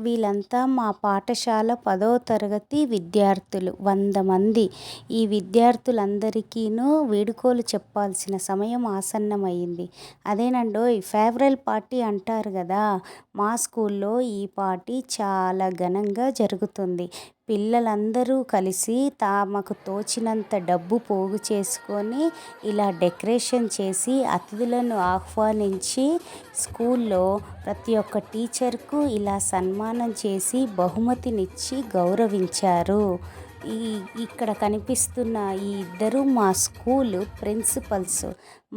వీళ్ళంతా మా పాఠశాల 10వ తరగతి విద్యార్థులు 100 మంది. ఈ విద్యార్థులందరికీను వీడ్కోలు చెప్పాల్సిన సమయం ఆసన్నమయ్యింది. అదేనండోయ్ ఫేర్వెల్ పార్టీ అంటారు కదా! మా స్కూల్లో ఈ పార్టీ చాలా ఘనంగా జరుగుతుంది. పిల్లలందరూ కలిసి తమకు తోచినంత డబ్బు పోగు చేసుకొని ఇలా డెకరేషన్ చేసి అతిథులను ఆహ్వానించి స్కూల్లో ప్రతి ఒక్క టీచర్కు ఇలా సన్మానం చేసి బహుమతినిచ్చి గౌరవించారు. ఇక్కడ కనిపిస్తున్న ఈ ఇద్దరు మా స్కూలు ప్రిన్సిపల్స్.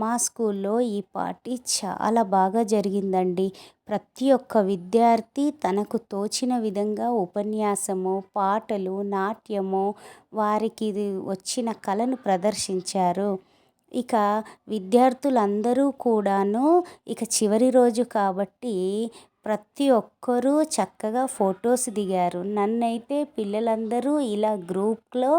మా స్కూల్లో ఈ పార్టీ చాలా బాగా జరిగిందండి. ప్రతి ఒక్క విద్యార్థి తనకు తోచిన విధంగా ఉపన్యాసము, పాటలు, నాట్యము వారికి వచ్చిన కళను ప్రదర్శించారు. ఇక విద్యార్థులందరూ కూడాను చివరి రోజు కాబట్టి ప్రతి ఒక్కరూ చక్కగా ఫొటోస్ దిగారు. నన్నైతే పిల్లలందరూ ఇలా గ్రూప్లో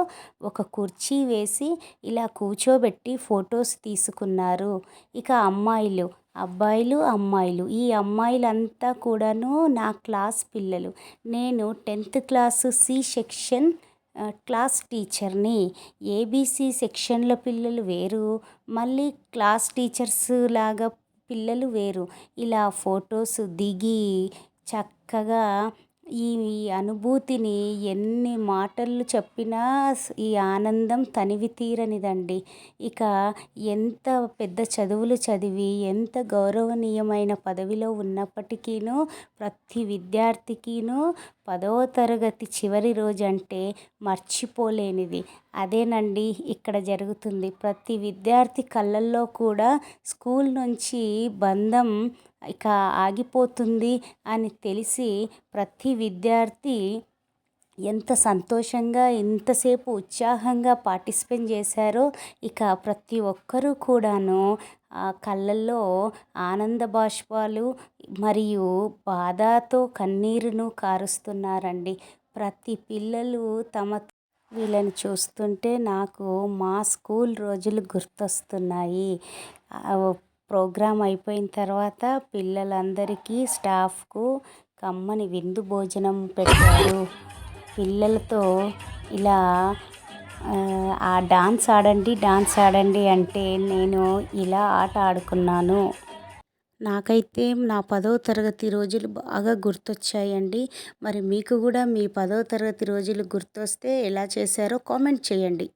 ఒక కుర్చీ వేసి ఇలా కూర్చోబెట్టి ఫొటోస్ తీసుకున్నారు. ఇక అమ్మాయిలు, అబ్బాయిలు, అమ్మాయిలు ఈ అమ్మాయిలంతా కూడాను నా క్లాస్ పిల్లలు. నేను 10th class C section class టీచర్ని. ఏబీసీ సెక్షన్ల పిల్లలు వేరు, మళ్ళీ క్లాస్ టీచర్స్ లాగా పిల్లలు వేరు. ఇలా ఫొటోస్ దిగి చక్కగా ఈ అనుభూతిని ఎన్ని మాటలు చెప్పినా ఈ ఆనందం తనివి తీరనిదండి. ఇక ఎంత పెద్ద చదువులు చదివి ఎంత గౌరవనీయమైన పదవిలో ఉన్నప్పటికీను ప్రతి విద్యార్థికిను 10వ తరగతి చివరి రోజు అంటే మర్చిపోలేనిది. అదేనండి ఇక్కడ జరుగుతుంది. ప్రతి విద్యార్థి కళ్ళల్లో కూడా స్కూల్ నుంచి బంధం ఆగిపోతుంది అని తెలిసి ప్రతి విద్యార్థి ఎంత సంతోషంగా ఎంతసేపు ఉత్సాహంగా పార్టిసిపేట్ చేశారో ప్రతి ఒక్కరూ కూడాను ఆ కళ్ళల్లో ఆనంద బాష్పాలు మరియు బాధతో కన్నీరును కారుస్తున్నారండి. ప్రతి పిల్లలు వీళ్ళని చూస్తుంటే నాకు మా స్కూల్ రోజులు గుర్తొస్తున్నాయి. ప్రోగ్రాం అయిపోయిన తర్వాత పిల్లలందరికీ స్టాఫ్కు కమ్మని విందు భోజనం పెట్టారు. పిల్లలతో ఇలా డాన్స్ ఆడండి అంటే నేను ఇలా ఆట ఆడుకున్నాను. నాకైతే నా 10వ తరగతి రోజులు బాగా గుర్తొచ్చాయండి. మరి మీకు కూడా మీ 10వ తరగతి రోజులు గుర్తొస్తే ఎలా చేశారో కామెంట్ చేయండి.